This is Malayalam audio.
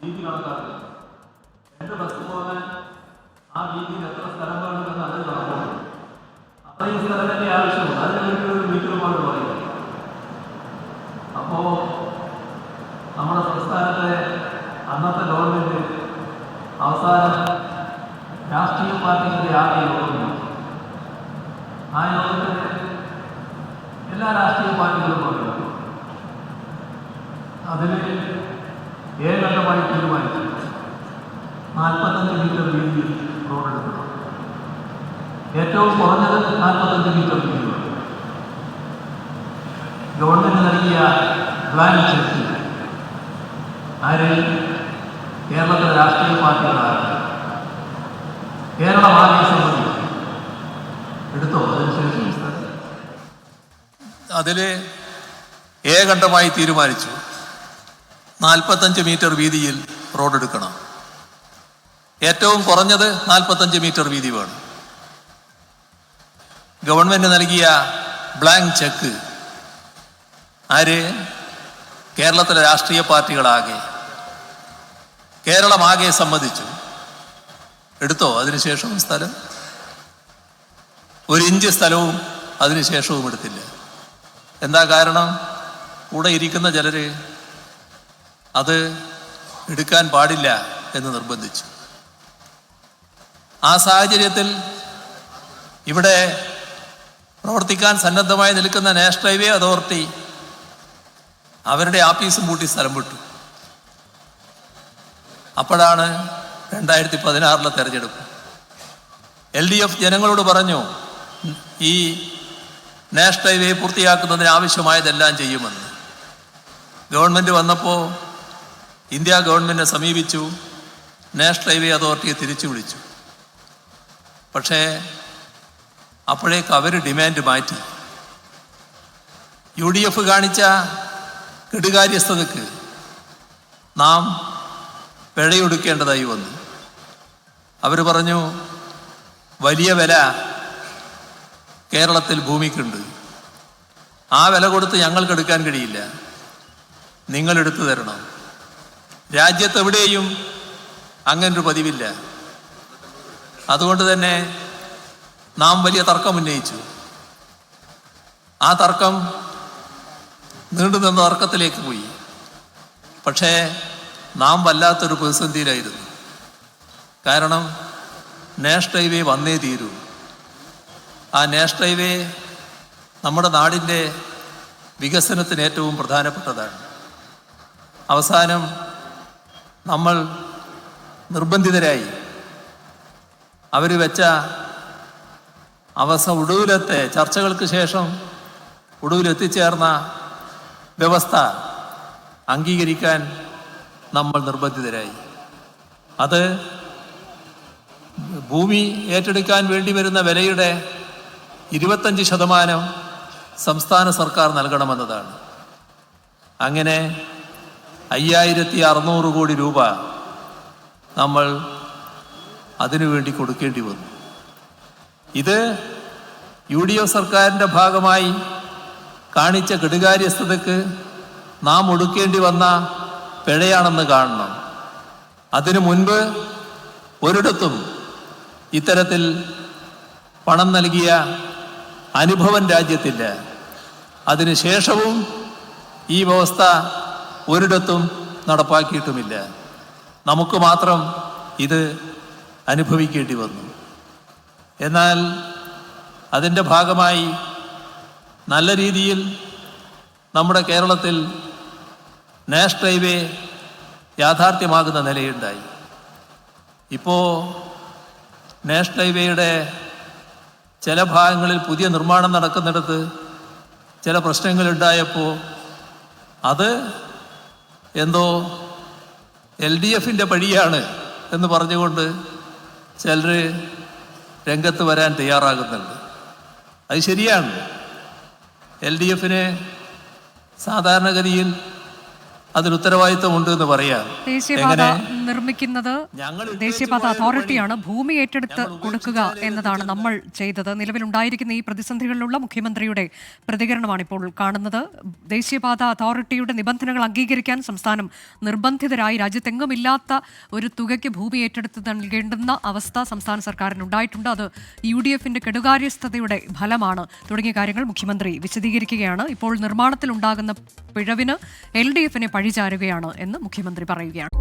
വീതി കണക്കാക്കുക. 2 ബസ് പോകാൻ ആ വീതിയിൽ എത്ര സ്ഥലം വേണമെന്ന് അത് കണക്കാക്കും. അത്രയും സ്ഥലം തന്നെ ആവശ്യമുണ്ട്. അതിന് ഒരു മീറ്റർ കൊണ്ട് പറയും. അപ്പോൾ നമ്മുടെ സംസ്ഥാനത്തെ അന്നത്തെ ഗവൺമെൻറ് അവസാനം രാഷ്ട്രീയ പാർട്ടികളുടെ ആകെ യോഗം. ആ യോഗത്തിൽ എല്ലാ രാഷ്ട്രീയ പാർട്ടികളും പങ്കെടുക്കും. അതിൽ ഏകണ്ഠമായി തീരുമാനിച്ചു 45 മീറ്റർ വീതിയിൽ റോഡ് എടുക്കണം. ഏറ്റവും കുറഞ്ഞത് 45 മീറ്റർ വീതി. ഗവൺമെൻറ് നൽകിയ ബ്ലാങ്ക് ചെക്ക് ആര്? കേരളത്തിലെ രാഷ്ട്രീയ പാർട്ടികളാണ്. കേരളം ആകെ സംബന്ധിച്ചു എടുത്തോ. അതിനുശേഷം അതിൽ ഏകണ്ഠമായി തീരുമാനിച്ചു 45 മീറ്റർ വീതിയിൽ റോഡ് എടുക്കണം. ഏറ്റവും കുറഞ്ഞത് 45 മീറ്റർ വീതി വേണം. ഗവൺമെൻറ് നൽകിയ ബ്ലാങ്ക് ചെക്ക് ആര്? കേരളത്തിലെ രാഷ്ട്രീയ പാർട്ടികളാകെ, കേരളമാകെ സമ്മതിച്ചു എടുത്തോ. അതിനുശേഷവും സ്ഥലം 1 ഇഞ്ച് സ്ഥലവും അതിനുശേഷവും എടുത്തില്ല. എന്താ കാരണം? കൂടെ ഇരിക്കുന്ന ചിലര് അത് എടുക്കാൻ പാടില്ല എന്ന് നിർബന്ധിച്ചു. ആ സാഹചര്യത്തിൽ ഇവിടെ പ്രവർത്തിക്കാൻ സന്നദ്ധമായി നിൽക്കുന്ന നാഷണൽ ഹൈവേ അതോറിറ്റി അവരുടെ ആഫീസും പൂട്ടി സ്ഥലം വിട്ടു. അപ്പോഴാണ് 2016 തെരഞ്ഞെടുപ്പ്. LDF ജനങ്ങളോട് പറഞ്ഞു, ഈ നാഷണൽ ഹൈവേ പൂർത്തിയാക്കുന്നതിന് ആവശ്യമായതെല്ലാം ചെയ്യുമെന്ന്. ഗവൺമെൻറ് വന്നപ്പോൾ ഇന്ത്യ ഗവൺമെൻറ്റിനെ സമീപിച്ചു, നാഷണൽ ഹൈവേ അതോറിറ്റിയെ തിരിച്ചു വിളിച്ചു. പക്ഷേ അപ്പോഴേക്ക് അവർ ഡിമാൻഡ് മാറ്റി. UDF കാണിച്ച കെടുകാര്യസ്ഥതയ്ക്ക് നാം പിഴയൊടുക്കേണ്ടതായി വന്നു. അവർ പറഞ്ഞു, വലിയ വില കേരളത്തിൽ ഭൂമിക്കുണ്ട്, ആ വില കൊടുത്ത് ഞങ്ങൾക്ക് എടുക്കാൻ കഴിയില്ല, നിങ്ങൾ എടുത്തു തരണം. രാജ്യത്തെവിടെയും അങ്ങനൊരു പതിവില്ല. അതുകൊണ്ട് തന്നെ നാം വലിയ തർക്കം ഉന്നയിച്ചു. ആ തർക്കം നീണ്ടുനിന്ന തർക്കത്തിലേക്ക് പോയി. പക്ഷേ നാം വല്ലാത്തൊരു പ്രതിസന്ധിയിലായിരുന്നു. കാരണം നാഷണൽ ഹൈവേ വന്നേ തീരൂ. ആ നാഷണൽ ഹൈവേ നമ്മുടെ നാടിൻ്റെ വികസനത്തിന് ഏറ്റവും പ്രധാനപ്പെട്ടതാണ്. അവസാനം നമ്മൾ നിർബന്ധിതരായി അവർ വെച്ച ഒടുവിലത്തെ ചർച്ചകൾക്ക് ശേഷം ഒടുവിലെത്തിച്ചേർന്ന വ്യവസ്ഥ അംഗീകരിക്കാൻ നമ്മൾ നിർബന്ധിതരായി. അത് ഭൂമി ഏറ്റെടുക്കാൻ വേണ്ടി വരുന്ന വിലയുടെ 25% സംസ്ഥാന സർക്കാർ നൽകണമെന്നതാണ്. അങ്ങനെ 5600 കോടി രൂപ നമ്മൾ അതിനുവേണ്ടി കൊടുക്കേണ്ടി വന്നു. ഇത് UDF സർക്കാരിൻ്റെ ഭാഗമായി കാണിച്ച കെടുകാര്യസ്ഥതയ്ക്ക് നാം ഒടുക്കേണ്ടി വന്ന പിഴയാണെന്ന് കാണണം. അതിനു മുൻപ് ഒരിടത്തും ഇത്തരത്തിൽ പണം നൽകിയ അനുഭവം രാജ്യത്തില്ല. അതിനുശേഷവും ഈ വ്യവസ്ഥ ഒരിടത്തും നടപ്പാക്കിയിട്ടുമില്ല. നമുക്ക് മാത്രം ഇത് അനുഭവിക്കേണ്ടി വന്നു. എന്നാൽ അതിൻ്റെ ഭാഗമായി നല്ല രീതിയിൽ നമ്മുടെ കേരളത്തിൽ നാഷണൽ ഹൈവേ യാഥാർത്ഥ്യമാകുന്ന നിലയുണ്ടായി. ഇപ്പോൾ നാഷണൽ ഹൈവേയുടെ ചില ഭാഗങ്ങളിൽ പുതിയ നിർമ്മാണം നടക്കുന്നിടത്ത് ചില പ്രശ്നങ്ങളുണ്ടായപ്പോൾ അത് എന്തോ LDFൻ്റെ പഴിയാണ് എന്ന് പറഞ്ഞുകൊണ്ട് ചിലർ രംഗത്ത് വരാൻ തയ്യാറാകുന്നുണ്ട്. അത് ശരിയാണ്. LDFന് സാധാരണഗതിയിൽ അതിന് ഉത്തരവാദിത്വമുണ്ട് എന്ന് പറയാം. എങ്ങനെ നിർമ്മിക്കുന്നത് ഞങ്ങൾ ദേശീയപാത അതോറിറ്റിയാണ്. ഭൂമി ഏറ്റെടുത്ത് കൊടുക്കുക എന്നതാണ് നമ്മൾ ചെയ്തത്. നിലവിലുണ്ടായിരിക്കുന്ന ഈ പ്രതിസന്ധികളിലുള്ള മുഖ്യമന്ത്രിയുടെ പ്രതികരണമാണ് ഇപ്പോൾ കാണുന്നത്. ദേശീയപാത അതോറിറ്റിയുടെ നിബന്ധനകൾ അംഗീകരിക്കാൻ സംസ്ഥാനം നിർബന്ധിതരായി. രാജ്യത്തെങ്ങുമില്ലാത്ത ഒരു തുകയ്ക്ക് ഭൂമി ഏറ്റെടുത്ത് നൽകേണ്ടുന്ന അവസ്ഥ സംസ്ഥാന സർക്കാരിനുണ്ടായിട്ടുണ്ട്. അത് UDFന്റെ കെടുകാര്യസ്ഥതയുടെ ഫലമാണ് തുടങ്ങിയ കാര്യങ്ങൾ മുഖ്യമന്ത്രി വിശദീകരിക്കുകയാണ്. ഇപ്പോൾ നിർമ്മാണത്തിലുണ്ടാകുന്ന പിഴവിന് LDFനെ പഴിചാരുകയാണ് എന്ന് മുഖ്യമന്ത്രി പറയുകയാണ്.